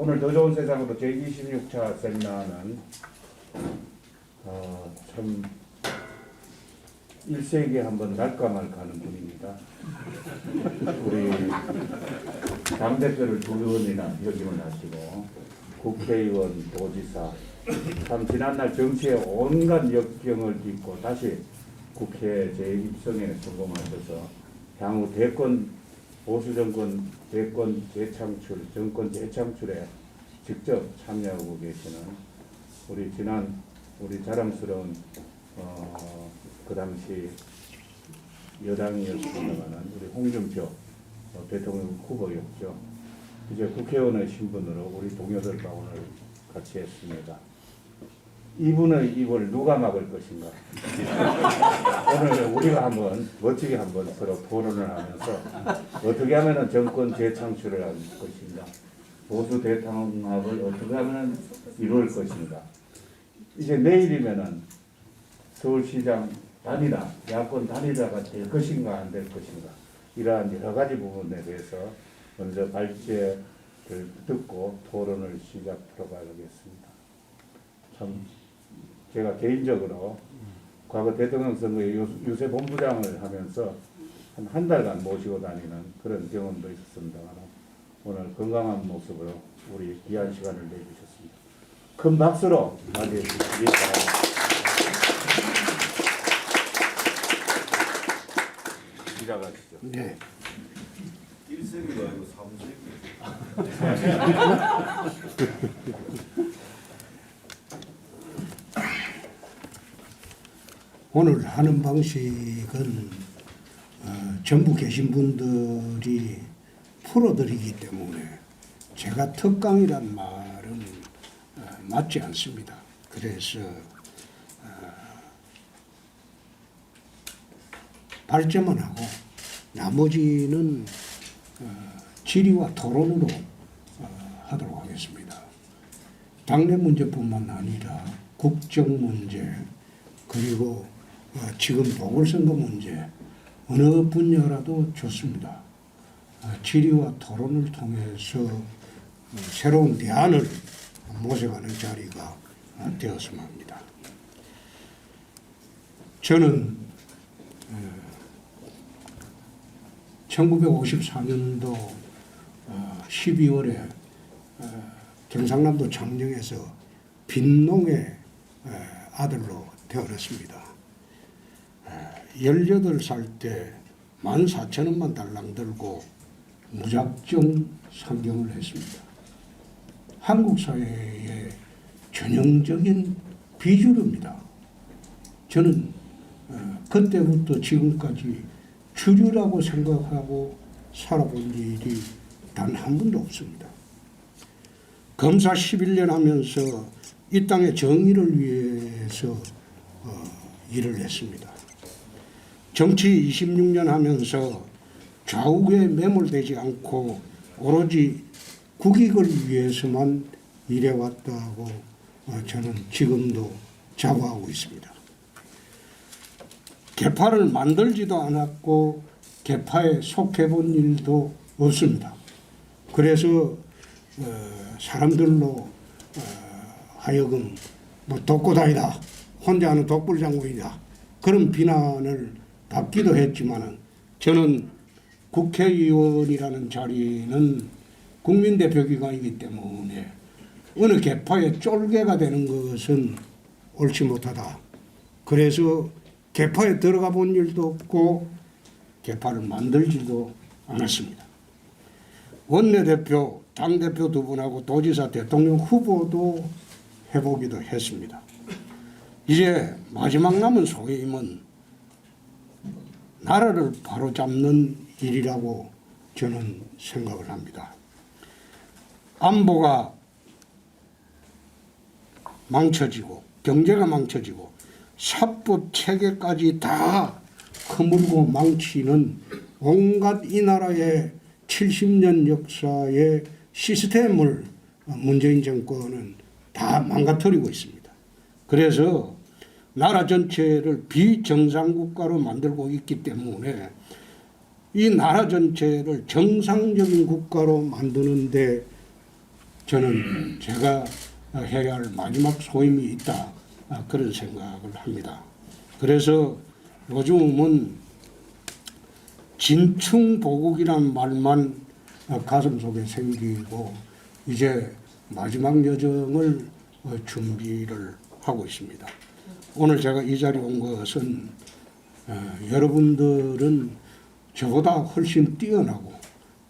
오늘 더 좋은 세상으로 제26차 세미나는 참 1세기에 한번 날까 말까 하는 분입니다. 우리 당대표를 두 번이나 역임을 하시고 국회의원, 도지사, 참 지난날 정치의 온갖 역경을 딛고 다시 국회 재입성에 성공하셔서 향후 대권 보수정권 대권 재창출, 정권 재창출에 직접 참여하고 계시는 우리 자랑스러운 그 당시 여당이었습니다마는 우리 홍준표 대통령 후보였죠. 이제 국회의원의 신분으로 우리 동료들과 오늘 같이 했습니다. 이분의 입을 누가 막을 것인가? 오늘 우리가 한번 멋지게 한번 서로 토론을 하면서 어떻게 하면 정권 재창출을 할 것인가? 보수 대통합을 어떻게 하면 이룰 것인가? 이제 내일이면은 서울시장 단일화, 야권 단일화가 될 것인가 안 될 것인가? 이러한 여러 가지 부분에 대해서 먼저 발제를 듣고 토론을 시작하도록 하겠습니다. 참 제가 개인적으로 과거 대통령 선거에 유세 본부장을 하면서 한 달간 모시고 다니는 그런 경험도 있었습니다만 오늘 건강한 모습으로 우리 귀한 시간을 내주셨습니다. 큰 박수로 맞이해 주시기 바랍니다. 시작하시죠. 네. 1세기가 아니고 3세기. 오늘 하는 방식은 전부 계신 분들이 풀어드리기 때문에 제가 특강이란 말은 맞지 않습니다. 그래서 발제만 하고 나머지는 질의와 토론으로 하도록 하겠습니다. 당내 문제뿐만 아니라 국정 문제 그리고 지금 보궐선거 문제 어느 분야라도 좋습니다. 질의와 토론을 통해서 새로운 대안을 모색하는 자리가 되었으면 합니다. 저는 1954년도 12월에 경상남도 창녕에서 빈농의 아들로 태어났습니다. 18살 때 14,000원만 달랑 들고 무작정 상경을 했습니다. 한국 사회의 전형적인 비주류입니다. 저는 그때부터 지금까지 주류라고 생각하고 살아본 일이 단 한 번도 없습니다. 검사 11년 하면서 이 땅의 정의를 위해서 일을 했습니다. 정치 26년 하면서 좌우에 매몰되지 않고 오로지 국익을 위해서만 일해왔다고 저는 지금도 자부하고 있습니다. 개파를 만들지도 않았고 개파에 속해본 일도 없습니다. 그래서 사람들로 하여금 뭐 독고다이다, 혼자 하는 독불장군이다 그런 비난을 받기도 했지만 저는 국회의원이라는 자리는 국민대표기관이기 때문에 어느 개파의 쫄개가 되는 것은 옳지 못하다. 그래서 개파에 들어가 본 일도 없고 개파를 만들지도 않았습니다. 원내대표, 당대표 두 분하고 도지사, 대통령 후보도 해보기도 했습니다. 이제 마지막 남은 소임은 나라를 바로잡는 일이라고 저는 생각을 합니다. 안보가 망쳐지고 경제가 망쳐지고 사법 체계까지 다 허물고 망치는 온갖 이 나라의 70년 역사의 시스템을 문재인 정권은 다 망가뜨리고 있습니다. 그래서 나라 전체를 비정상국가로 만들고 있기 때문에 이 나라 전체를 정상적인 국가로 만드는데 저는 제가 해야 할 마지막 소임이 있다, 그런 생각을 합니다. 그래서 요즘은 진충보국이라는 말만 가슴속에 생기고 이제 마지막 여정을 준비를 하고 있습니다. 오늘 제가 이 자리에 온 것은 여러분들은 저보다 훨씬 뛰어나고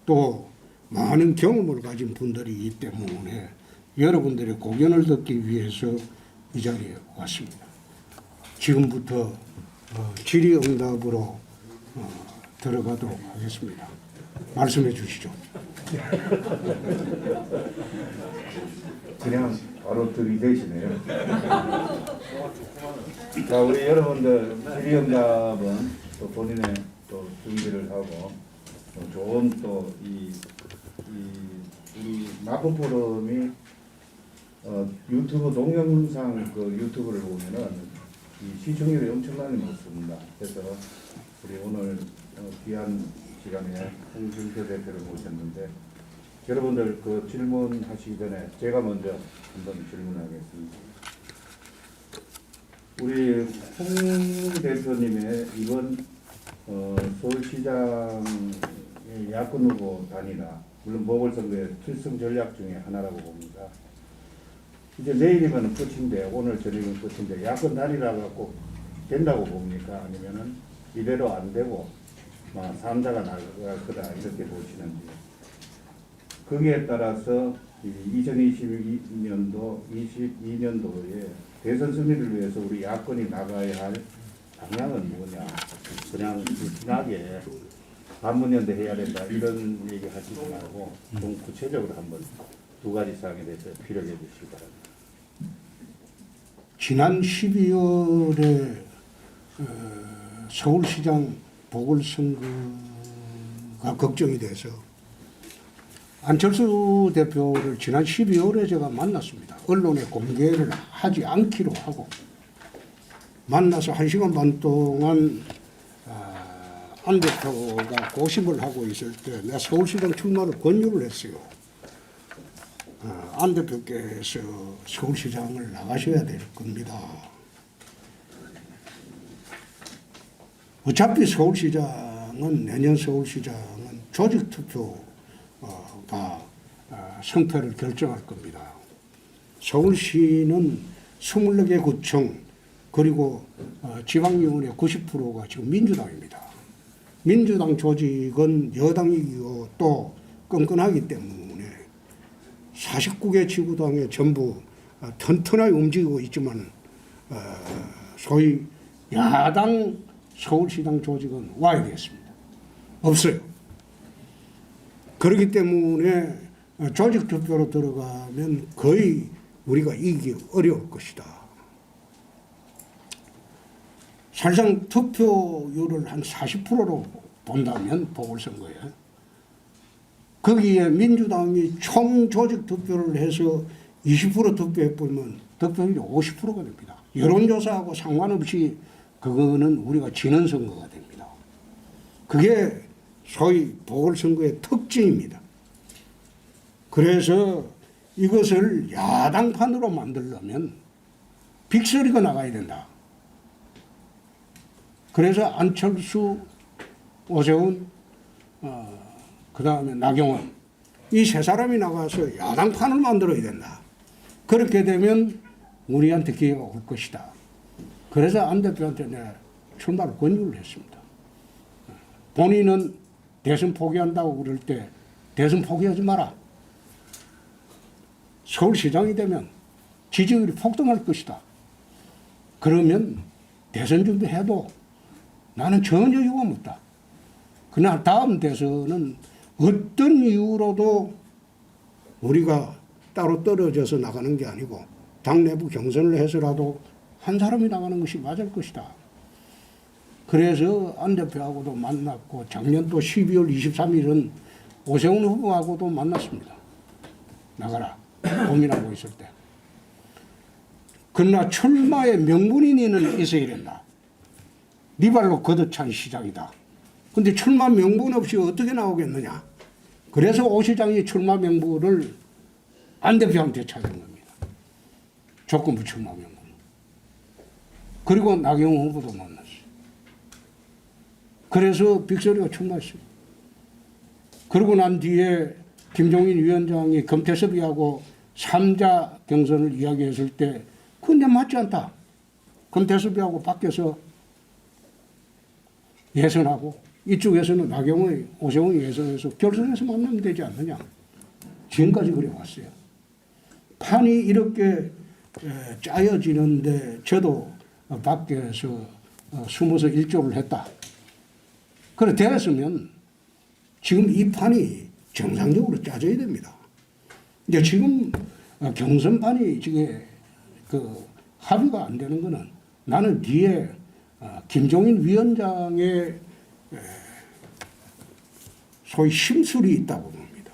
또 많은 경험을 가진 분들이기 때문에 여러분들의 고견을 듣기 위해서 이 자리에 왔습니다. 지금부터 질의응답으로 들어가도록 하겠습니다. 말씀해 주시죠. 그냥 바로 들이대시네요. 자, 우리 여러분들 질의응답은 또 본인의 또 준비를 하고 또 좋은 또 우리 마포 포럼이 유튜브 동영상 그 유튜브를 보면은 이 시청률이 엄청나게 높습니다. 그래서 우리 오늘 귀한 시간에 홍준표 대표를 모셨는데 여러분들 그 질문하시기 전에 제가 먼저 한번 질문하겠습니다. 우리 홍 대표님의 이번 서울시장의 야권 후보 단일화, 물론 보궐선거의 필승 전략 중에 하나라고 봅니다. 이제 내일이면 끝인데, 오늘 저녁은 끝인데, 야권 단일화가 꼭 된다고 봅니까? 아니면은 이대로 안 되고, 삼자가 나갈 거다, 이렇게 보시는지. 거기에 따라서 2022년도, 22년도에 대선 승리를 위해서 우리 야권이 나가야 할 방향은 뭐냐. 그냥 진하게 반문연대 해야 된다, 이런 얘기 하시지 말고, 좀 구체적으로 한번 두 가지 사항에 대해서 피력해 주시기 바랍니다. 지난 12월에 서울시장 보궐선거가 걱정이 돼서 안철수 대표를 지난 12월에 제가 만났습니다. 언론에 공개를 하지 않기로 하고 만나서 1시간 반 동안 안 대표가 고심을 하고 있을 때 내가 서울시장 출마를 권유를 했어요. 안 대표께서 서울시장을 나가셔야 될 겁니다. 어차피 서울시장은 내년 서울시장은 조직투표가 성패를 결정할 겁니다. 서울시는 24개 구청 그리고 지방위원회 90%가 지금 민주당입니다. 민주당 조직은 여당이고 또 끈끈하기 때문에 49개 지구당에 전부 튼튼하게 움직이고 있지만 소위 야당 서울시장 조직은 와야 되겠습니다. 없어요. 그렇기 때문에 조직 투표로 들어가면 거의 우리가 이기기 어려울 것이다. 사실상 투표율을 한 40%로 본다면 보궐선거에 거기에 민주당이 총 조직 투표를 해서 20% 투표해보면 득표율이 50%가 됩니다. 여론조사하고 상관없이 그거는 우리가 지는 선거가 됩니다. 그게 소위 보궐선거의 특징입니다. 그래서 이것을 야당판으로 만들려면 빅소리가 나가야 된다. 그래서 안철수, 오세훈, 그 다음에 나경원 이 세 사람이 나가서 야당판을 만들어야 된다. 그렇게 되면 우리한테 기회가 올 것이다. 그래서 안 대표한테 내가 출마를 권유를 했습니다. 본인은 대선 포기한다고 그럴 때 대선 포기하지 마라. 서울시장이 되면 지지율이 폭등할 것이다. 그러면 대선 준비해도 나는 전혀 유감 없다. 그러나 다음 대선은 어떤 이유로도 우리가 따로 떨어져서 나가는 게 아니고 당 내부 경선을 해서라도 한 사람이 나가는 것이 맞을 것이다. 그래서 안 대표하고도 만났고 작년도 12월 23일은 오세훈 후보하고도 만났습니다. 나가라 고민하고 있을 때. 그러나 출마의 명분이 있어야 된다. 네 발로 걷어찬 시장이다. 근데 출마 명분 없이 어떻게 나오겠느냐. 그래서 오 시장이 출마 명분을 안 대표한테 찾은 겁니다. 조건부 출마명분. 그리고 나경원 후보도 만났어요. 그래서 빅소리가 출마했어요. 그러고 난 뒤에 김종인 위원장이 금태섭이하고 3자 경선을 이야기했을 때 그건 내 맞지 않다. 금태섭이하고 바뀌어서 예선하고 이쪽에서는 나경원이 오세훈이 예선해서 결선에서 만나면 되지 않느냐. 지금까지 그래 왔어요. 판이 이렇게 짜여지는데 저도 밖에서 숨어서 일조를 했다. 그래 되었으면 지금 이 판이 정상적으로 짜져야 됩니다. 이제 지금 경선판이 지금 합의가 안 되는 거는 나는 뒤에 김종인 위원장의 소위 심술이 있다고 봅니다.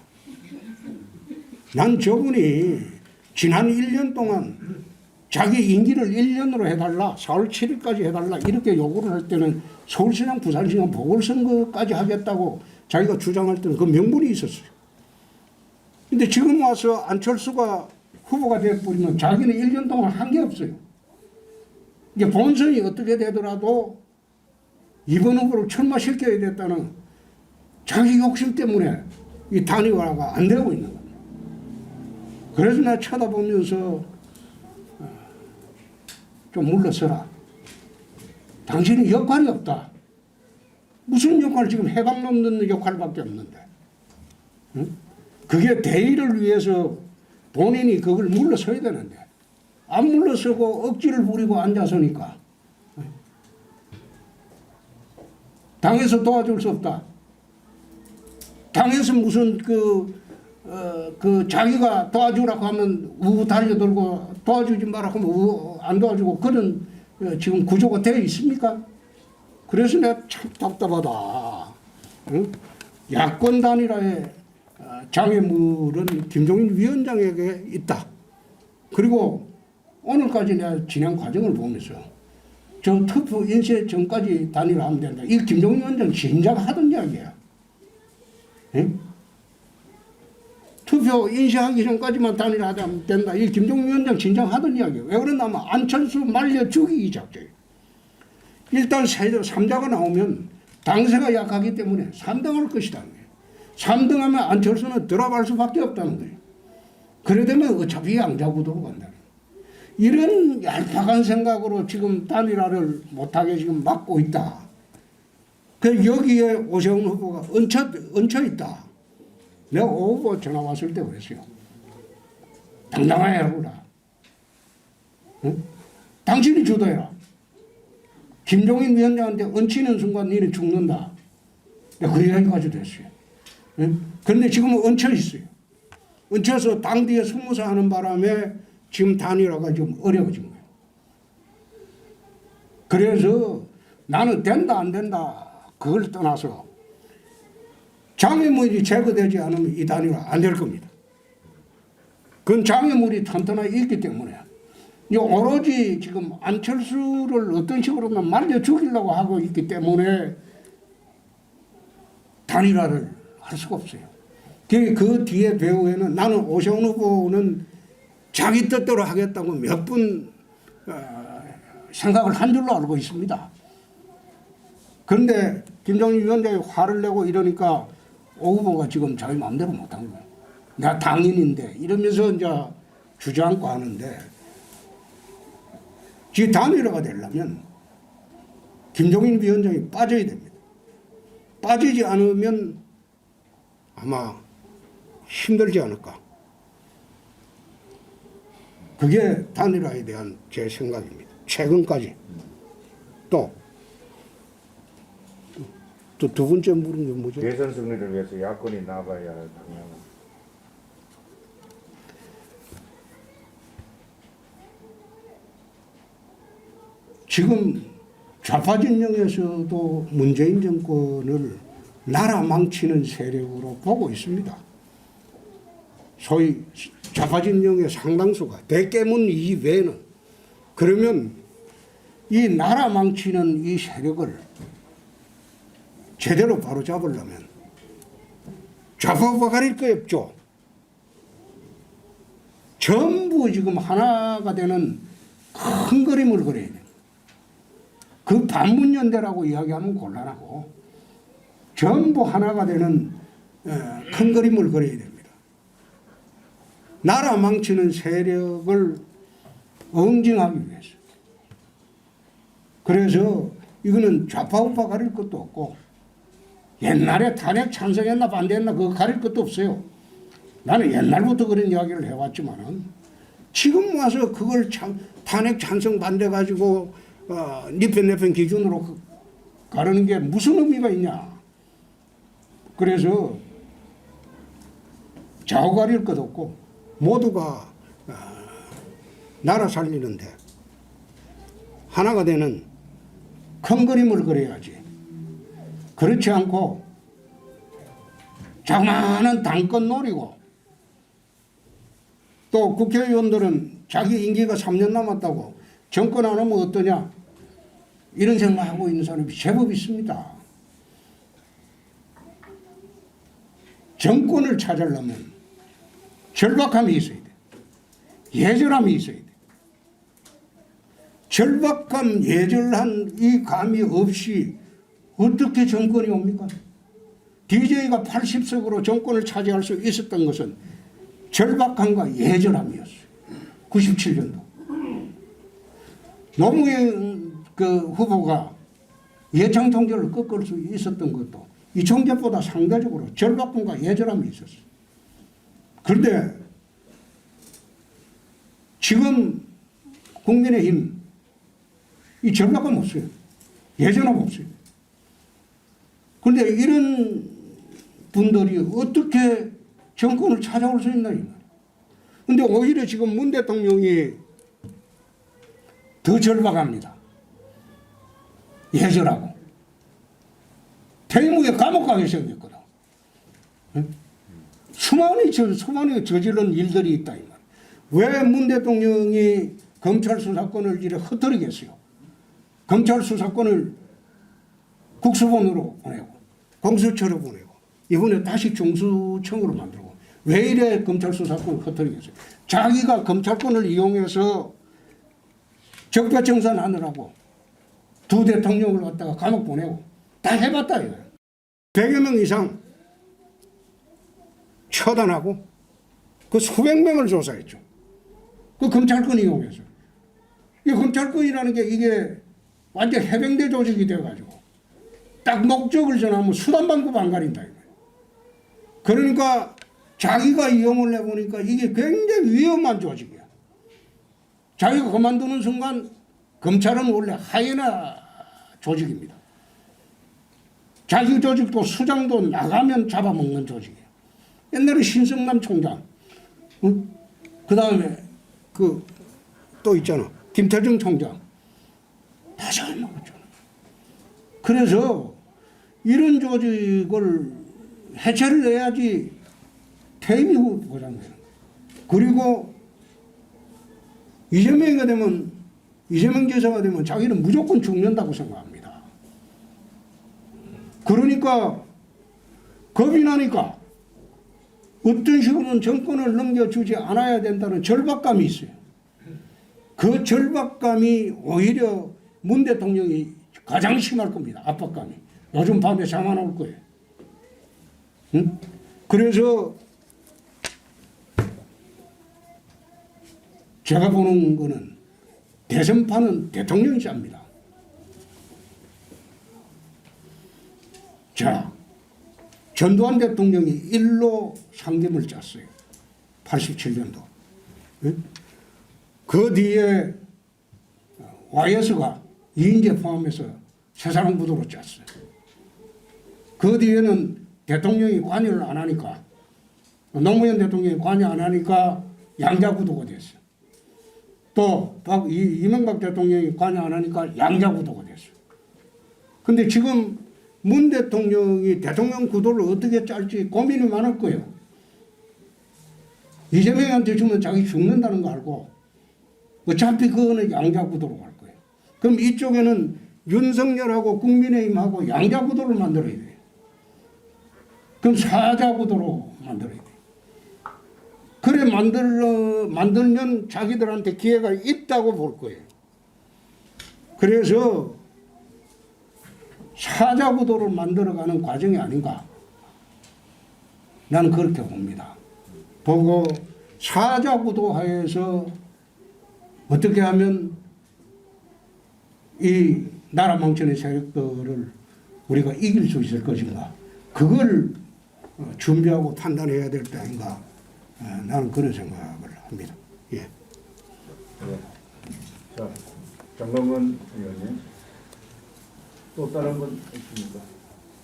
난 저분이 지난 1년 동안 자기 임기를 1년으로 해달라, 4월 7일까지 해달라 이렇게 요구를 할 때는 서울시장, 부산시장 보궐선거까지 하겠다고 자기가 주장할 때는 그 명분이 있었어요. 근데 지금 와서 안철수가 후보가 되어버리면 자기는 1년 동안 한 게 없어요. 이제 본선이 어떻게 되더라도 이번 후보를 출마시켜야 됐다는 자기 욕심 때문에 이 단일화가 안 되고 있는 겁니다. 그래서 내가 쳐다보면서 좀 물러서라. 당신이 역할이 없다. 무슨 역할, 지금 해방 넘는 역할밖에 없는데. 응? 그게 대의를 위해서 본인이 그걸 물러서야 되는데 안 물러서고 억지를 부리고 앉아서니까 당에서 도와줄 수 없다. 당에서 무슨 자기가 도와주라고 하면 우 달려들고 도와주지 말라고 하면 안 도와주고 그런 지금 구조가 되어 있습니까? 그래서 내가 참 답답하다. 응? 야권 단일화의 장애물은 김종인 위원장에게 있다. 그리고 오늘까지 내가 진행 과정을 보면서 저 투표 인쇄 전까지 단일화하면 된다. 이 김종인 위원장 진작 하던 이야기야. 응? 투표 인쇄하기 전까지만 단일화하면 된다. 이 김종인 위원장 진작 하던 이야기야. 왜 그러냐면 안철수 말려 죽이기 작전. 일단 3자가 나오면 당세가 약하기 때문에 3등할 것이다. 3등하면 안철수는 들어갈 수밖에 없다는 거예요. 그래 되면 어차피 양자구도로 간다. 이런 얄팍한 생각으로 지금 단일화를 못하게 지금 막고 있다. 그 여기에 오세훈 후보가 얹혀 있다. 내가 오 후보 전화 왔을 때 그랬어요. 당당하게 해보라. 응? 당신이 주도해라. 김종인 위원장한테 얹히는 순간 너는 죽는다. 내가 그 이야기까지도 했어요. 그런데 지금은 얹혀 있어요. 얹혀서 당 뒤에 숨어서 하는 바람에 지금 단일화가 좀 어려워진 거예요. 그래서 나는 된다 안 된다 그걸 떠나서 장애물이 제거되지 않으면 이 단일화 안 될 겁니다. 그건 장애물이 탄탄하게 있기 때문에 오로지 지금 안철수를 어떤 식으로든 말려 죽이려고 하고 있기 때문에 단일화를 할 수가 없어요. 그 뒤에 배후에는 나는 오세훈 후보는 자기 뜻대로 하겠다고 몇 번 생각을 한 줄로 알고 있습니다. 그런데 김종인 위원장이 화를 내고 이러니까 오 후보가 지금 자기 마음대로 못한 거예요. 나 당인인데 이러면서 이제 주저앉고 하는데 지 단일화가 되려면 김종인 위원장이 빠져야 됩니다. 빠지지 않으면 아마 힘들지 않을까. 그게 단일화에 대한 제 생각입니다. 최근까지. 또 두 번째 물은 게 뭐죠? 대선 승리를 위해서 야권이 나가야 할 방향은 지금 좌파 진영에서도 문재인 정권을 나라 망치는 세력으로 보고 있습니다. 소위 좌파 진영의 상당수가 대깨문 이외에는 그러면 이 나라 망치는 이 세력을 제대로 바로잡으려면 좌파우파 가릴 거 없죠. 전부 지금 하나가 되는 큰 그림을 그려야 돼요. 그 반문연대라고 이야기하면 곤란하고 전부 하나가 되는 큰 그림을 그려야 됩니다. 나라 망치는 세력을 응징하기 위해서. 그래서 이거는 좌파우파 가릴 것도 없고 옛날에 탄핵 찬성했나 반대했나 그거 가릴 것도 없어요. 나는 옛날부터 그런 이야기를 해왔지만은 지금 와서 그걸 탄핵 찬성 반대 가지고 니편 내편 기준으로 가르는 게 무슨 의미가 있냐. 그래서 좌우 가릴 것 없고 모두가 나라 살리는데 하나가 되는 큰 그림을 그려야지. 그렇지 않고 자그마한 당권 노리고 또 국회의원들은 자기 임기가 3년 남았다고 정권 안 오면 어떠냐 이런 생각하고 있는 사람이 제법 있습니다. 정권을 찾으려면 절박함이 있어야 돼. 예절함이 있어야 돼. 절박함, 예절한 이 감이 없이 어떻게 정권이 옵니까? DJ가 80석으로 정권을 차지할 수 있었던 것은 절박함과 예절함이었어요. 97년도. 노무현 후보가 예창 총재를 꺾을 수 있었던 것도 이 총재보다 상대적으로 절박함과 예절함이 있었어요. 그런데 지금 국민의힘 이 절박함 없어요. 예전함 없어요. 그런데 이런 분들이 어떻게 정권을 찾아올 수 있나 이 말이에요. 그런데 오히려 지금 문 대통령이 더 절박합니다. 예절하고. 퇴임 후에 감옥 가게 생겼거든. 수많이 저지른 일들이 있다 이 말이에요. 왜 문 대통령이 검찰 수사권을 이렇게 흩어리겠어요? 검찰 수사권을 국수본으로 보내고 공수처로 보내고 이번에 다시 중수청으로 만들고 왜 이래 검찰 수사권을 흩어리겠어요? 자기가 검찰권을 이용해서 적폐청산하느라고 두 대통령을 갖다가 감옥 보내고 다 해봤다 이거예요. 100여 명 이상 처단하고 그 수백 명을 조사했죠. 그 검찰권 이용해서. 이 검찰권이라는 게 이게 완전 해병대 조직이 돼가지고 딱 목적을 전하면 수단 방법 안 가린다 이거예요. 그러니까 자기가 이용을 해보니까 이게 굉장히 위험한 조직이야. 자기가 그만두는 순간 검찰은 원래 하이에나 조직입니다. 자기 조직도 수장도 나가면 잡아먹는 조직이에요. 옛날에 신성남 총장, 그 다음에 또 있잖아. 김태정 총장. 다 잡아먹었잖아. 그래서 이런 조직을 해체를 해야지 퇴임 후 보장되는 거예요. 그리고 이재명 지사가 되면 자기는 무조건 죽는다고 생각합니다. 그러니까 겁이 나니까 어떤 식으로는 정권을 넘겨주지 않아야 된다는 절박감이 있어요. 그 절박감이 오히려 문 대통령이 가장 심할 겁니다. 압박감이. 요즘 밤에 잠 안 올 거예요. 응? 그래서 제가 보는 거는 대선판은 대통령이 짭니다. 자, 전두환 대통령이 일로 상임을 짰어요. 87년도. 응? 그 뒤에 YS가 이인재 포함해서 세사람 구도로 짰어요. 그 뒤에는 대통령이 관여를 안 하니까 노무현 대통령이 관여 안 하니까 양자 구도가 됐어요. 또 이명박 대통령이 관여 안 하니까 양자 구도가 됐어요. 근데 지금 문 대통령이 대통령 구도를 어떻게 짤지 고민이 많을 거예요. 이재명한테 주면 자기 죽는다는 거 알고 어차피 그거는 양자 구도로 갈 거예요. 그럼 이쪽에는 윤석열하고 국민의힘하고 양자 구도를 만들어야 돼요. 그럼 사자 구도로 만들어야 돼요. 그래 만들면 자기들한테 기회가 있다고 볼 거예요. 그래서 사자구도를 만들어가는 과정이 아닌가. 나는 그렇게 봅니다. 보고 사자구도 하에서 어떻게 하면 이 나라 망치는 세력들을 우리가 이길 수 있을 것인가. 그걸 준비하고 판단해야 될 때 아닌가. 나는 그런 생각을 합니다. 예. 네. 자, 장동건 의원님. 또 다른 분 있습니까?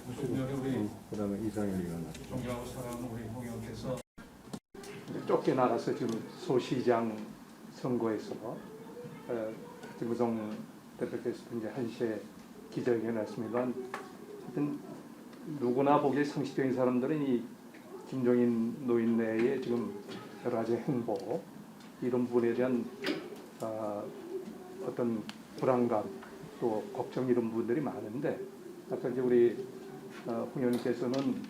우리 그다음에 이상일 의원. 존경하고 사랑하는 우리 홍 의원께서 쫓겨나가서 지금 소시장 선거에서 김무성 대표께서 이제 1시에 기자회견을 했습니다만 하여튼 누구나 보기에 상식적인 사람들은 이 김종인 노인네의 지금 여러 가지 행보 이런 부분에 대한 어떤 불안감 또 걱정 이런 부분들이 많은데 아까 이제 우리 홍 의원께서는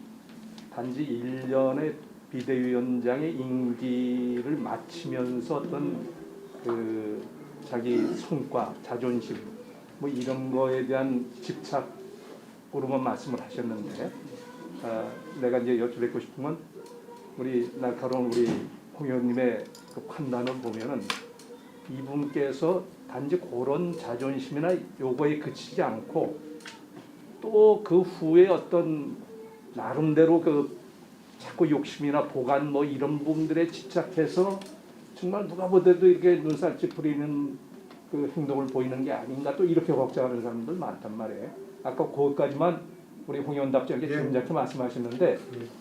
단지 1년의 비대위원장의 임기를 마치면서 어떤 그 자기 성과, 자존심 뭐 이런 거에 대한 집착으로만 말씀을 하셨는데 내가 이제 여쭤뵙고 싶은 건 우리 날카로운 우리 홍 의원님의 그 판단을 보면은 이분께서 단지 그런 자존심이나 요거에 그치지 않고 또 그 후에 어떤 나름대로 그 자꾸 욕심이나 보관 뭐 이런 부분들에 집착해서 정말 누가 보더라도 이렇게 눈살 찌푸리는 그 행동을 보이는 게 아닌가 또 이렇게 걱정하는 사람들 많단 말이에요. 아까 그것까지만 우리 홍 의원답게 점잖게 말씀하셨는데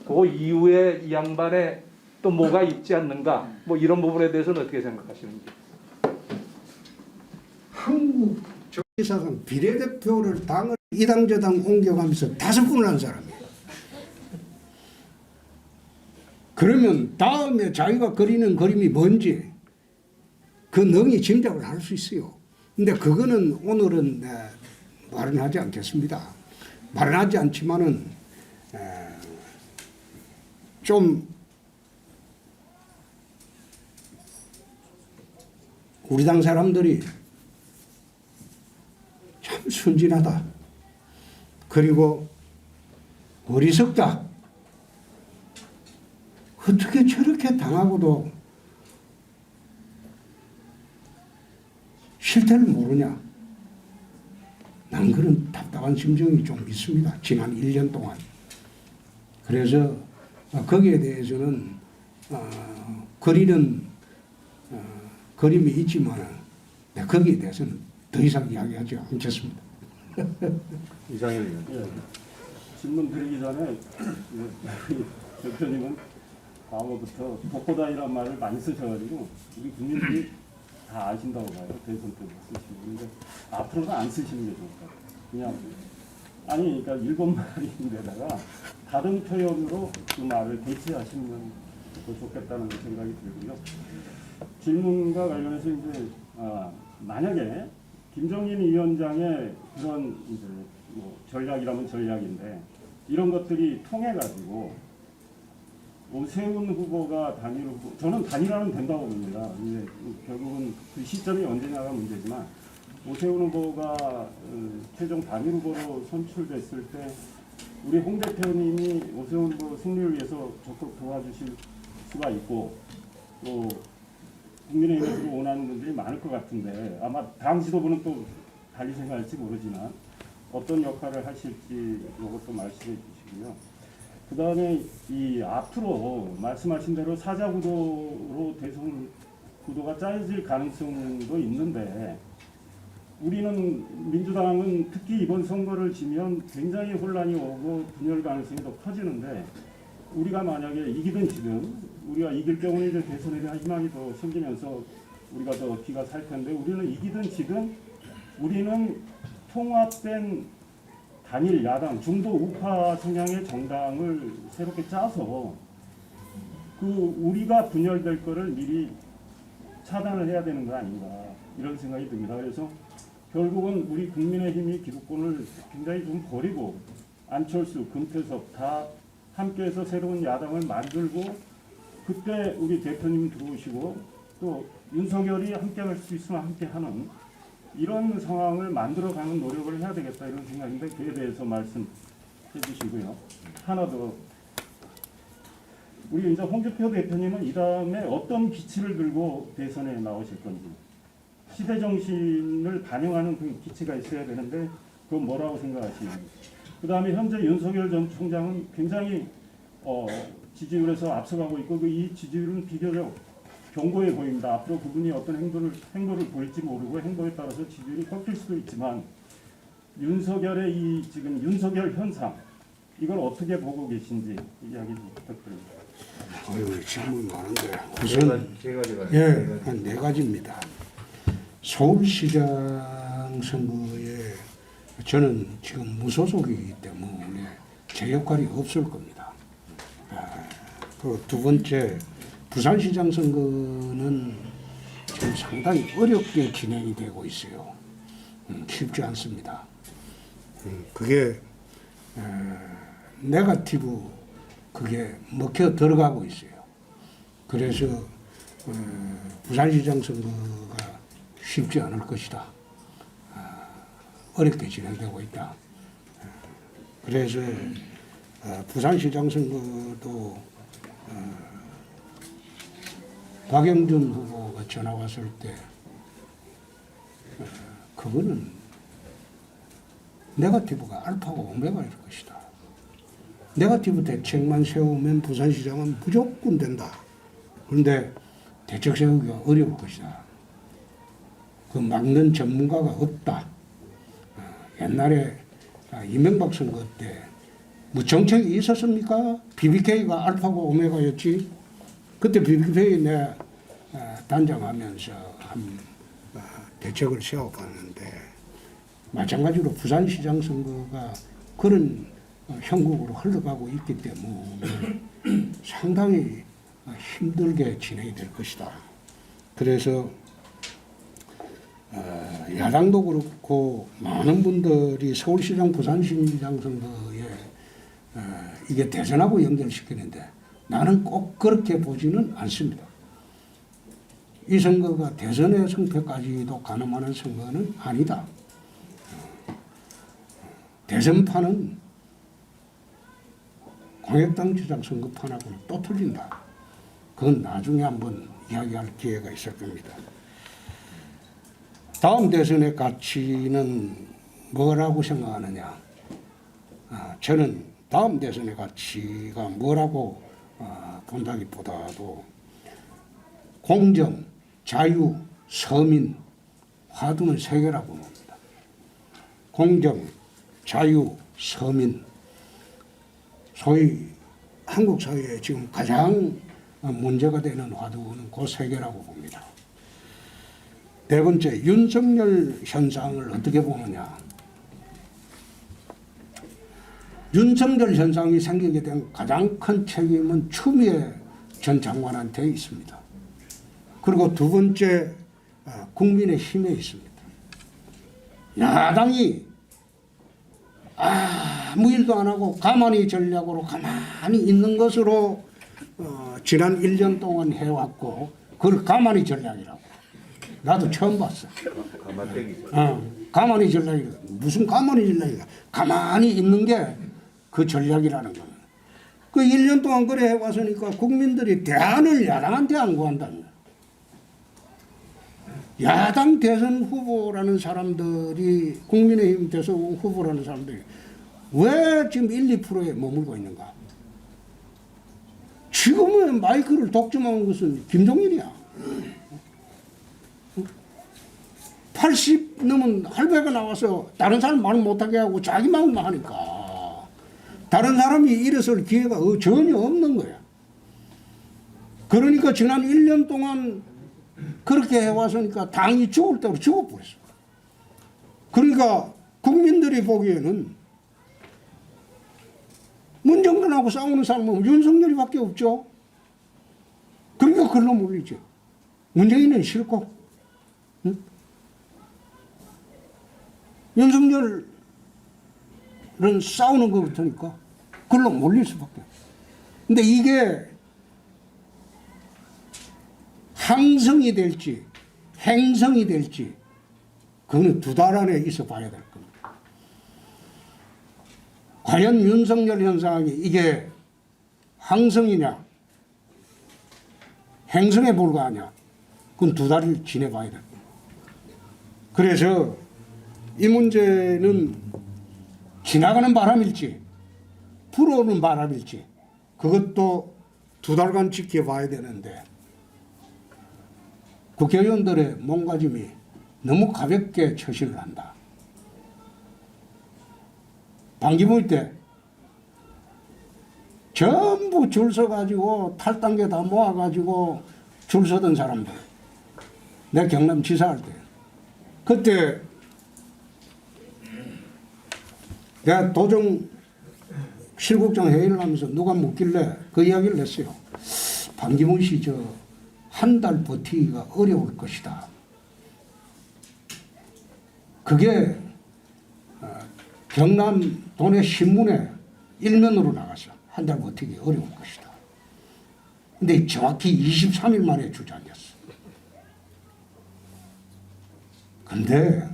그 이후에 이 양반에 또 뭐가 있지 않는가 뭐 이런 부분에 대해서는 어떻게 생각하시는지. 한국 정치사상 비례대표를 당을 이당 저당 옮겨가면서 5번을 한 사람이에요. 그러면 다음에 자기가 그리는 그림이 뭔지 그 능히 짐작을 할 수 있어요. 근데 그거는 오늘은 말은 하지 않겠습니다. 말은 하지 않지만은 좀 우리 당 사람들이 참 순진하다. 그리고 어리석다. 어떻게 저렇게 당하고도 실태를 모르냐. 난 그런 답답한 심정이 좀 있습니다. 지난 1년 동안. 그래서 거기에 대해서는 그리는 그림이 있지만 거기에 대해서는 더 이상 이야기하지 않겠습니다. 이상일 의원. 예, 질문 드리기 전에 대표님은 과거부터 독고다이란 말을 많이 쓰셔가지고 우리 국민들이 다 아신다고 봐요. 대선 때도 쓰시는데 앞으로는 안 쓰시는 게 좋을 것 같아요. 그냥 아니 그러니까 일본 말인데다가 다른 표현으로 그 말을 대체하시면 더 좋겠다는 생각이 들고요. 질문과 관련해서 이제 만약에 김종인 위원장의 그런 이제 뭐 전략이라면 전략인데 이런 것들이 통해 가지고 오세훈 후보가 단일 후보, 저는 단일화는 된다고 봅니다. 이제 결국은 그 시점이 언제냐가 문제지만 오세훈 후보가 최종 단일 후보로 선출됐을 때 우리 홍 대표님이 오세훈 후보 승리를 위해서 적극 도와주실 수가 있고 또 국민의힘으로 원하는 분들이 많을 것 같은데 아마 다음 지도부는 또 달리 생각할지 모르지만 어떤 역할을 하실지 이것도 말씀해 주시고요. 그 다음에 이 앞으로 말씀하신 대로 사자구도로 대선 구도가 짜여질 가능성도 있는데 우리는 민주당은 특히 이번 선거를 지면 굉장히 혼란이 오고 분열 가능성이 더 커지는데 우리가 만약에 이기든 지든 우리가 이길 경우에 이제 대선에 대한 희망이 더 생기면서 우리가 더 기가 살 텐데 우리는 이기든 지든 우리는 통합된 단일 야당 중도 우파 성향의 정당을 새롭게 짜서 그 우리가 분열될 거를 미리 차단을 해야 되는 거 아닌가 이런 생각이 듭니다. 그래서 결국은 우리 국민의힘이 기득권을 굉장히 좀 버리고 안철수, 금태섭 다 함께해서 새로운 야당을 만들고 그때 우리 대표님 들어오시고 또 윤석열이 함께 할 수 있으면 함께 하는 이런 상황을 만들어가는 노력을 해야 되겠다 이런 생각인데 그에 대해서 말씀해 주시고요. 하나 더 우리 이제 홍준표 대표님은 이 다음에 어떤 기치를 들고 대선에 나오실 건지 시대 정신을 반영하는 그 기치가 있어야 되는데 그건 뭐라고 생각하시는지. 그 다음에 현재 윤석열 전 총장은 굉장히 지지율에서 앞서가고 있고 이 지지율은 비교적 견고해 보입니다. 앞으로 그분이 어떤 행보를 보일지 모르고 행보에 따라서 지지율이 꺾일 수도 있지만 윤석열의 이 지금 윤석열 현상 이걸 어떻게 보고 계신지 이야기 좀 부탁드립니다. 아유, 질문 많은데 우선 제가 예, 한 4가지입니다. 서울시장 선거에 저는 지금 무소속이기 때문에 제 역할이 없을 겁니다. 그 두 번째, 부산시장 선거는 지금 상당히 어렵게 진행이 되고 있어요. 쉽지 않습니다. 그게 네거티브 그게 먹혀 들어가고 있어요. 그래서 부산시장 선거가 쉽지 않을 것이다. 어렵게 진행되고 있다. 그래서 부산시장 선거도 박영준 후보가 전화 왔을 때 그거는 네거티브가 알파고 오메가일 것이다. 네거티브 대책만 세우면 부산시장은 무조건 된다. 그런데 대책 세우기가 어려울 것이다. 그 막는 전문가가 없다. 옛날에 이명박 선거 때 무정책이 있었습니까? BBK가 알파고 오메가였지. 그때 BBK 내 단장하면서 한 대책을 세워봤는데 마찬가지로 부산시장 선거가 그런 형국으로 흘러가고 있기 때문에 상당히 힘들게 진행이 될 것이다. 그래서 야당도 그렇고 많은 분들이 서울시장, 부산시장 선거에 이게 대선하고 연결시키는데 나는 꼭 그렇게 보지는 않습니다. 이 선거가 대선의 승패까지도 가늠하는 선거는 아니다. 대선판은 광역당 주장 선거판하고는 또 틀린다. 그건 나중에 한번 이야기할 기회가 있을 겁니다. 다음 대선의 가치는 뭐라고 생각하느냐? 저는 다음 대선의 가치가 뭐라고 본다기보다도 공정, 자유, 서민, 화두는 3개라고 봅니다. 공정, 자유, 서민. 소위 한국 사회에 지금 가장 문제가 되는 화두는 그 3개라고 봅니다. 네 번째, 윤석열 현상을 어떻게 보느냐. 윤석열 현상이 생기게 된 가장 큰 책임은 추미애 전 장관한테 있습니다. 그리고 두 번째, 국민의힘에 있습니다. 야당이 아무 일도 안 하고 가만히 전략으로 가만히 있는 것으로 지난 1년 동안 해왔고 그걸 가만히 전략이라고. 나도 처음 봤어. 가마떼기죠. 가만히 전략이라. 무슨 가만히 전략이야. 가만히 있는 게 그 전략이라는 거예요. 그 1년 동안 그래 해왔으니까 국민들이 대안을 야당한테 안 구한다는 거예요. 야당 대선 후보라는 사람들이 국민의힘 대선 후보라는 사람들이 왜 지금 1, 2%에 머물고 있는가? 지금은 마이크를 독점하는 것은 김종인이야. 80 넘은 할배가 나와서 다른 사람 말 못하게 하고 자기 말만 하니까 다른 사람이 일어설 기회가 전혀 없는 거야. 그러니까 지난 1년 동안 그렇게 해왔으니까 당이 죽을 대로 죽어버렸어. 그러니까 국민들이 보기에는 문정권하고 싸우는 사람은 윤석열이밖에 없죠. 그러니까 글로 몰리죠. 문재인은 싫고 응? 윤석열은 싸우는 것 같으니까 글로 몰릴 수밖에 없어. 근데 이게 항성이 될지 행성이 될지 그거는 2달 안에 있어 봐야 될 겁니다. 과연 윤석열 현상이 이게 항성이냐 행성에 불과하냐 그건 2달을 지내봐야 됩니다. 그래서 이 문제는 지나가는 바람일지 불어오는 바람일지 그것도 2달간 지켜봐야 되는데 국회의원들의 몸가짐이 너무 가볍게 처신을 한다. 반기문 때 전부 줄 서가지고 탈당계 다 모아가지고 줄 서던 사람들 내 경남지사 할 때 그때 내가 도정 실국장 회의를 하면서 누가 묻길래 그 이야기를 했어요. 반기문 씨 저 한 달 버티기가 어려울 것이다. 그게 경남 도내 신문에 일면으로 나가서 한 달 버티기 어려울 것이다. 근데 정확히 23일 만에 주장했어. 근데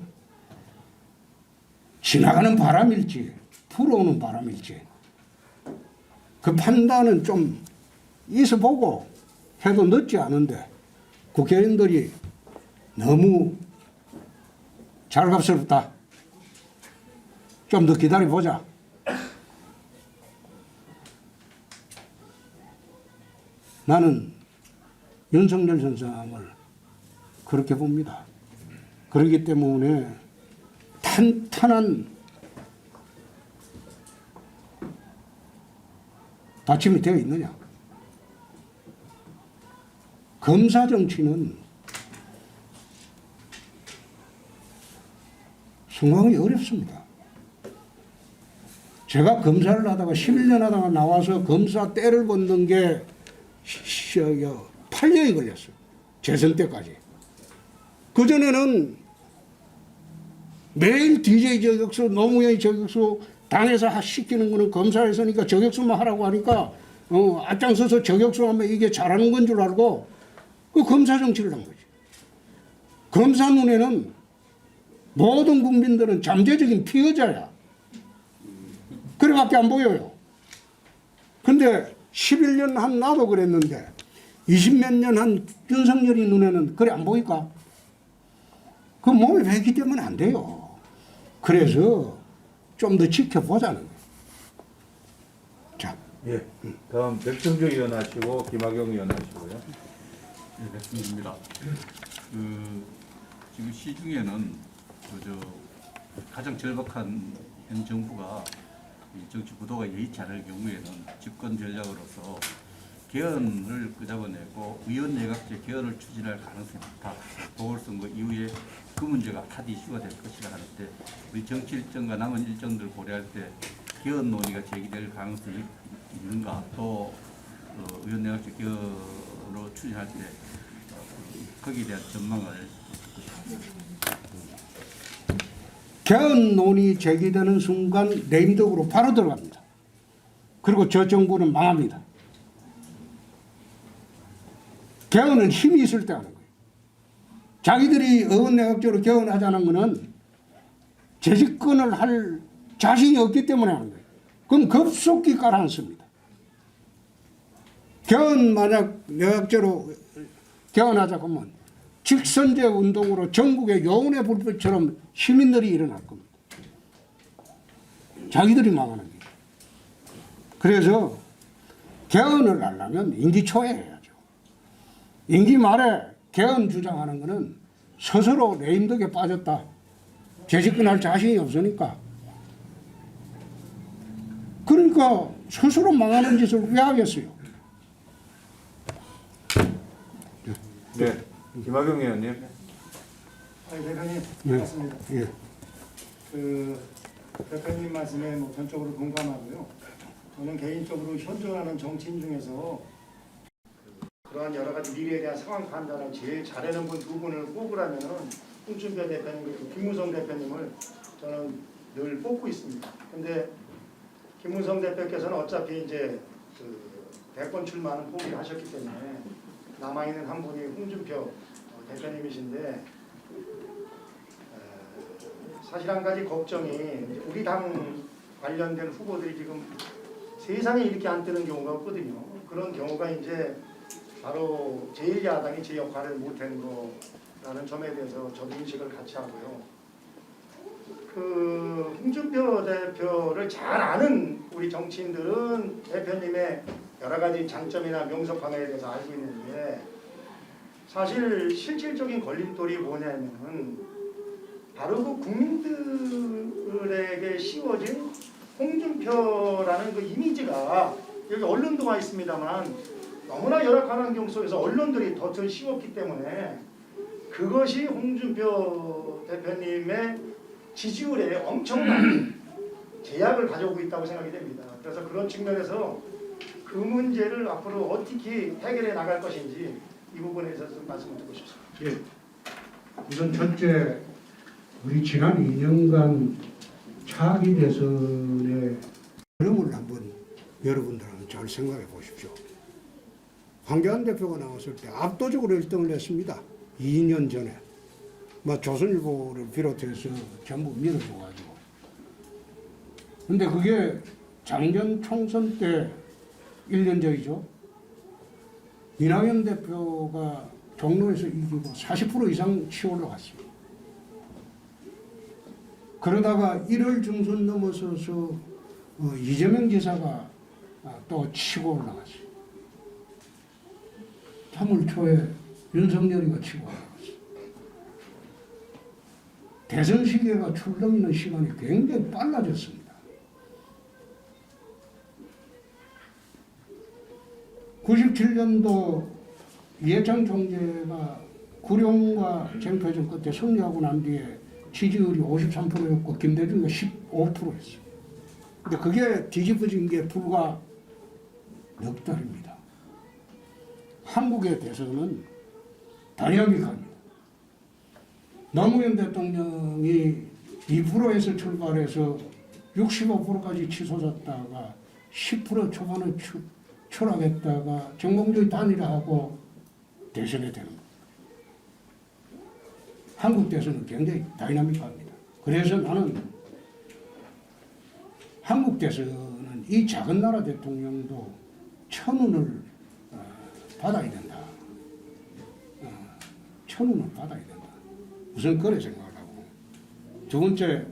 지나가는 바람일지 불어오는 바람일지 그 판단은 좀 있어보고 해도 늦지 않은데 국회의원들이 너무 잘갑스럽다. 좀 더 기다려보자. 나는 윤석열 현상을 그렇게 봅니다. 그렇기 때문에 탄탄한 받침이 되어 있느냐. 검사 정치는 성공이 어렵습니다. 제가 검사를 하다가 11년 하다가 나와서 검사 때를 벗는 게 8년이 걸렸어요. 재선 때까지. 그전에는 매일 DJ 저격수, 노무현 저격수 당에서 시키는 거는 검사에서니까 저격수만 하라고 하니까 앞장서서 저격수하면 이게 잘하는 건 줄 알고 그 검사 정치를 한 거지. 검사 눈에는 모든 국민들은 잠재적인 피해자야. 그래밖에 안 보여요. 근데 11년 한 나도 그랬는데 20몇 년 한 윤석열이 눈에는 그래 안 보일까? 그 몸에 배기 때문에 안 돼요. 그래서 좀 더 지켜보자는 거예요. 자. 예. 다음 백성주 의원 하시고 김학용 의원 하시고요. 네, 백승주입니다. 지금 시중에는 가장 절박한 현 정부가 이 정치 구도가 여의치 않을 경우에는 집권 전략으로서 개헌을 끄잡아내고 의원 내각제 개헌을 추진할 가능성이 많다. 보궐선거 이후에 그 문제가 핫 이슈가 될 것이라 하는데 우리 정치 일정과 남은 일정들 고려할 때 개헌 논의가 제기될 가능성이 있는가? 또 의원 내각제 개헌으로 추진할 때 거기에 대한 전망을 개헌 논의 제기되는 순간 레임덕으로 바로 들어갑니다. 그리고 저 정부는 망합니다. 개헌은 힘이 있을 때 하는 거예요. 자기들이 의원내각제로 개헌하자는 것은 재집권을 할 자신이 없기 때문에 하는 거예요. 그럼 급속히 깔아앉습니다. 개헌 만약 내각제로 개헌하자 그러면 직선제 운동으로 전국의 요원의 불빛처럼 시민들이 일어날 겁니다. 자기들이 망하는 거예요. 그래서 개헌을 하려면 임기 초에 해야죠. 임기 말에 개헌 주장하는 것은 스스로 레임덕에 빠졌다. 재집권할 자신이 없으니까. 그러니까 스스로 망하는 짓을 왜 하겠어요? 네. 김학용 의원님. 대표님 네. 맞습니다. 예. 그 대표님 말씀에 뭐 전적으로 공감하고요. 저는 개인적으로 현존하는 정치인 중에서 그러한 여러 가지 미래에 대한 상황 판단을 제일 잘하는 분 두 분을 꼽으라면은 홍준표 대표님 그리고 김무성 대표님을 저는 늘 뽑고 있습니다. 근데 김무성 대표께서는 어차피 이제 그 대권 출마는 포기하셨기 때문에 남아있는 한 분이 홍준표 대표님이신데 사실 한 가지 걱정이 우리 당 관련된 후보들이 지금 세상에 이렇게 안 뜨는 경우가 없거든요. 그런 경우가 이제 바로 제1야당이 제 역할을 못한 거라는 점에 대해서 저도 인식을 같이 하고요. 그 홍준표 대표를 잘 아는 우리 정치인들은 대표님의 여러 가지 장점이나 명석함에 대해서 알고 있는데 사실 실질적인 걸림돌이 뭐냐면은 바로 그 국민들에게 씌워진 홍준표라는 그 이미지가 여기 언론도 와 있습니다만 너무나 열악한 환경 속에서 언론들이 덫을 씌웠기 때문에 그것이 홍준표 대표님의 지지율에 엄청난 제약을 가져오고 있다고 생각이 됩니다. 그래서 그런 측면에서 그 문제를 앞으로 어떻게 해결해 나갈 것인지 이 부분에 있어서 말씀을 드리고 싶습니다. 예. 우선 첫째, 우리 지난 2년간 차기 대선의 흐름을 한번 여러분들은 잘 생각해 보십시오. 황교안 대표가 나왔을 때 압도적으로 1등을 했습니다. 2년 전에. 조선일보를 비롯해서 전부 밀어줘가지고. 근데 그게 작년 총선 때 1년 전이죠. 이낙연 대표가 종로에서 이기고 40% 이상 치고 올라갔습니다. 그러다가 1월 중순 넘어서서 이재명 지사가 또 치고 올라갔어요. 3월 초에 윤석열이가 치고 올라갔어요. 대선 시기가 출렁이는 시간이 굉장히 빨라졌습니다. 97년도 이해창 총재가 구룡과 쟁표전 끝에 승리하고 난 뒤에 지지율이 53%였고 김대중이 15%였어요. 근데 그게 뒤집어진 게 불과 넉 달입니다. 한국의 대선은 다이나믹합니다. 노무현 대통령이 2%에서 출발해서 65%까지 치솟았다가 10% 초반에 추락했다가 정몽주의 단일화하고 대선에 되는 겁니다. 한국 대선은 굉장히 다이나믹합니다. 그래서 나는 한국 대선은 이 작은 나라 대통령도 천운을 받아야 된다. 천운을 받아야 된다. 우선 그래 생각을 하고. 두 번째,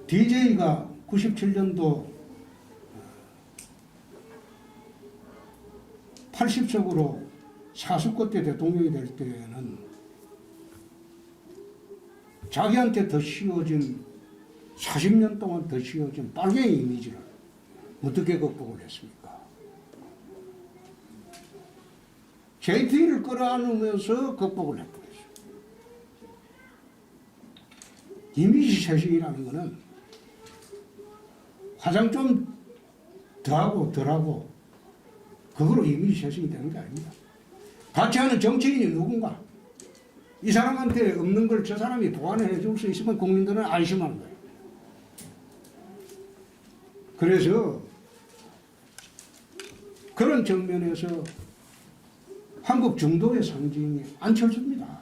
DJ가 97년도 80석으로 사수권 때 대통령이 될 때는 자기한테 더 씌워진 40년 동안 더 씌워진 빨갱이 이미지를 어떻게 극복을 했습니까? JT를 끌어안으면서 극복을 해버렸어요. 이미지 쇄신이라는 것은 화장 좀 더하고 덜하고 그거로 이미지 쇄신이 되는 게 아닙니다. 같이 하는 정치인이 누군가 이 사람한테 없는 걸 저 사람이 보완해 줄 수 있으면 국민들은 안심하는 거예요. 그래서 그런 측면에서 한국 중도의 상징이 안철수입니다.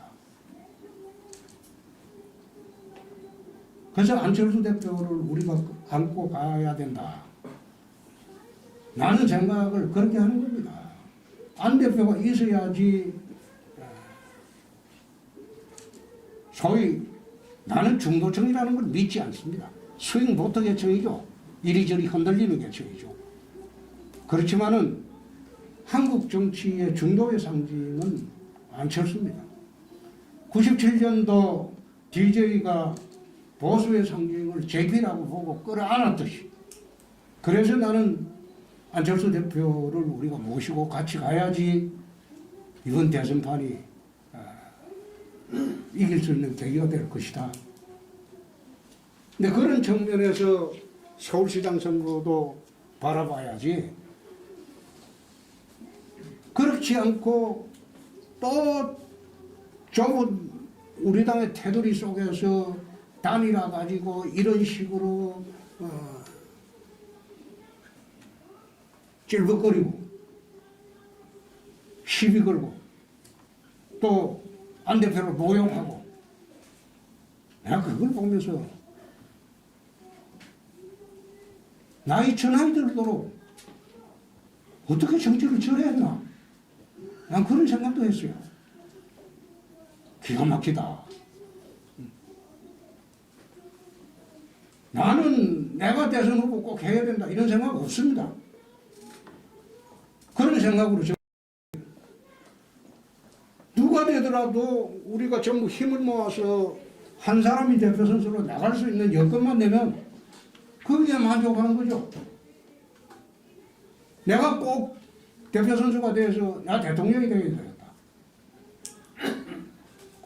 그래서 안철수 대표를 우리가 안고 가야 된다. 나는 생각을 그렇게 하는 겁니다. 안 대표가 있어야지 소위 나는 중도층이라는 걸 믿지 않습니다. 스윙 보트 계층이죠. 이리저리 흔들리는 계층이죠. 그렇지만은 한국 정치의 중도의 상징은 안철수입니다. 97년도 DJ가 보수의 상징을 JP라고 보고 끌어안았듯이 그래서 나는 안철수 대표를 우리가 모시고 같이 가야지 이번 대선판이 이길 수 있는 계기가 될 것이다. 근데 그런 측면에서 서울시장 선거도 바라봐야지 그렇지 않고 또 좁은 우리 당의 테두리 속에서 단일화 가지고 이런 식으로 찔벅거리고 시비 걸고 또 안 대표를 모욕하고 내가 그걸 보면서 나이 천하이 들도록 어떻게 정치를 저래 했나? 난 그런 생각도 했어요. 기가 막히다. 나는 내가 대선 후보 꼭 해야 된다 이런 생각 없습니다. 그런 생각으로 누가 되더라도 우리가 전부 힘을 모아서 한 사람이 대표 선수로 나갈 수 있는 여건만 되면 거기에 만족하는 거죠. 내가 꼭 대표 선수가 돼서 나 대통령이 되어야 되겠다.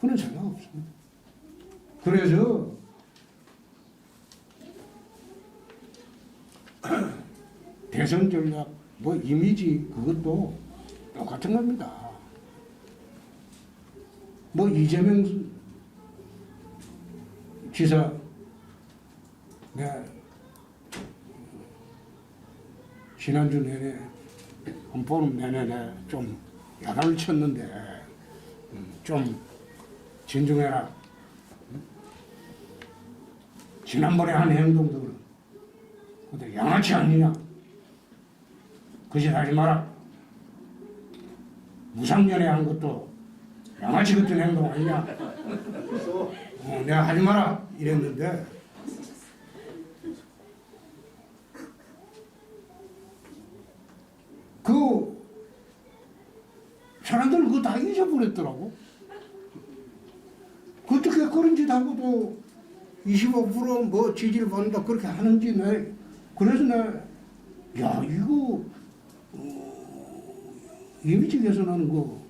그런 생각 없습니다. 그래서 대선 전략, 뭐 이미지 그것도 똑같은 겁니다. 뭐 이재명 지사 지난주 내내 한포럼 내내 좀 야단을 쳤는데 좀 진중해라. 지난번에 한 행동들은 근데 양아치 아니냐? 그 짓 하지 마라. 무상연애한 것도 양아치 같은 행동 아니냐? 내가 하지 마라 이랬는데 그 사람들 그거 다 잊어버렸더라고. 어떻게 그런 짓 하고도 25%뭐 지지를 받는다 그렇게 하는지 그래서 야 이거 이미지 개선하는 거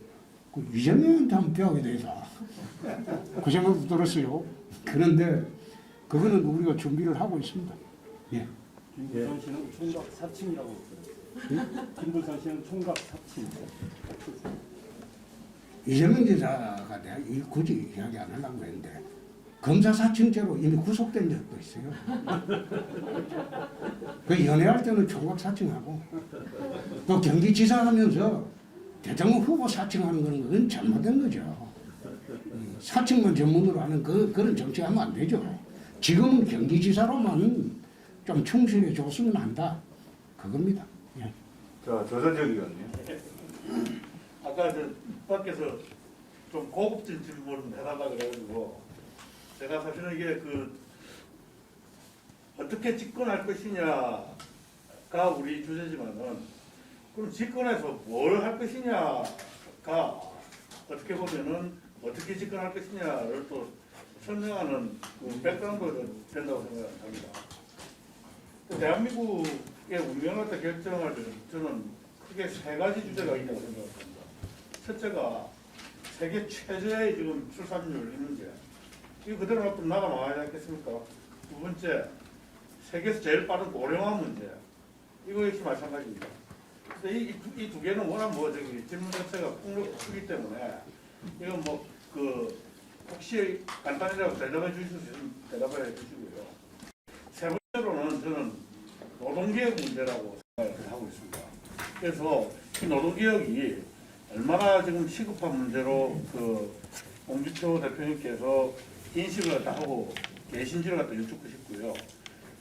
그 이재명한테 한번 배워야 되겠다. 그 생각도 들었어요. 그런데 그거는 우리가 준비를 하고 있습니다. 예. 김부선 씨는 총각 사칭이라고 그래요. 김부선 씨는 총각 사칭. 이재명 지사가 내가 굳이 이야기 안 하려고 했는데 검사 사칭죄로 이미 구속된 적도 있어요. 그 연애할 때는 총각 사칭하고 또 경기지사 하면서 대통령 후보 사칭하는 거는 그건 잘못된 거죠. 사칭만 전문으로 하는 그런 정치하면 안 되죠. 지금은 경기지사로만 좀 충실해 줬으면 한다. 그겁니다. 예. 자, 조선재 의원님. 아까 저 밖에서 좀 고급진 질문을 해달라 그래가지고 제가 사실은 이게 그 어떻게 집권할 것이냐가 우리 주제지만은 그럼 집권해서 뭘 할 것이냐가 어떻게 보면은 어떻게 집권할 것이냐를 또 설명하는 그 백그라운드가 된다고 생각합니다. 대한민국의 운명을 갖다 결정할 때는 저는 크게 세 가지 주제가 있다고 생각합니다. 첫째가 세계 최저의 지금 출산율 있는데 이거 그대로 놔두면 나가 나와야 않겠습니까? 두 번째, 세계에서 제일 빠른 고령화 문제. 이거 역시 마찬가지입니다. 이 두 개는 워낙 질문 자체가 폭력이기 때문에 이건 혹시 간단히라도 대답해 주실 수 있으면 대답해 주시고요. 세 번째로는 저는 노동개혁 문제라고 생각을 하고 있습니다. 그래서 이 노동개혁이 얼마나 지금 시급한 문제로 홍준표 대표님께서 인식을 갖다 하고 계신지를 갖다 여쭙고 싶고요.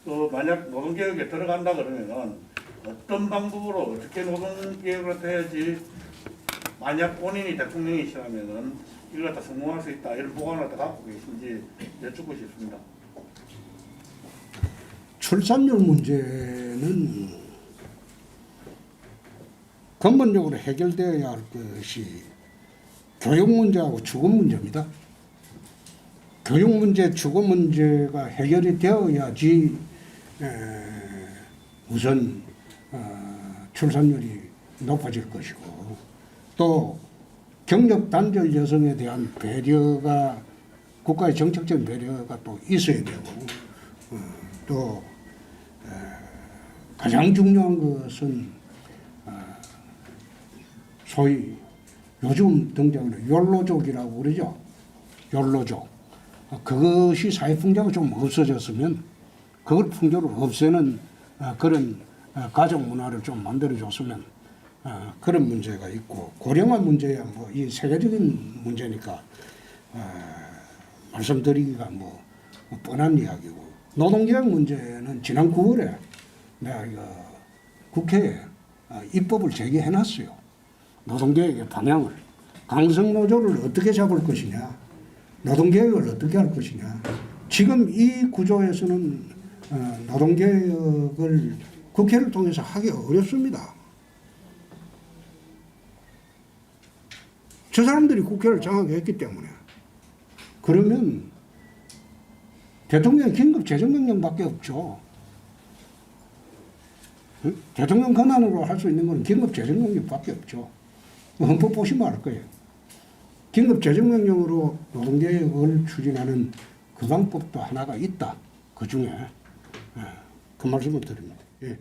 또 만약 노동개혁에 들어간다 그러면은 어떤 방법으로 어떻게 노동개혁을 해야지 만약 본인이 대통령이시라면은 이걸 갖다 성공할 수 있다 이런 보관을 갖다 갖고 계신지 여쭙고 싶습니다. 출산율 문제는 근본적으로 해결되어야 할 것이 교육 문제하고 주거 문제입니다. 교육 문제, 주거 문제가 해결이 되어야지 우선 출산율이 높아질 것이고 또 경력 단절 여성에 대한 배려가 국가의 정책적인 배려가 또 있어야 되고 또 가장 중요한 것은 소위 요즘 등장하는 욜로족이라고 그러죠. 욜로족. 그것이 사회 풍자가 좀 없어졌으면 그걸 풍조를 없애는 그런 가정 문화를 좀 만들어줬으면 그런 문제가 있고 고령화 문제야 뭐 이 세계적인 문제니까 말씀드리기가 뭐 뻔한 이야기고 노동계약 문제는 지난 9월에 내가 이거 국회에 입법을 제기해놨어요. 노동계약의 방향을 강성노조를 어떻게 잡을 것이냐, 노동개혁을 어떻게 할 것이냐. 지금 이 구조에서는 노동개혁을 국회를 통해서 하기 어렵습니다. 저 사람들이 국회를 장악했기 때문에. 그러면 대통령 긴급 재정명령밖에 없죠. 응? 대통령 권한으로 할 수 있는 건 긴급 재정명령밖에 없죠. 헌법 보시면 알 거예요. 긴급 재정명령으로 노동개혁을 추진하는 그 방법도 하나가 있다. 그 중에 그 말씀을 드립니다. 예.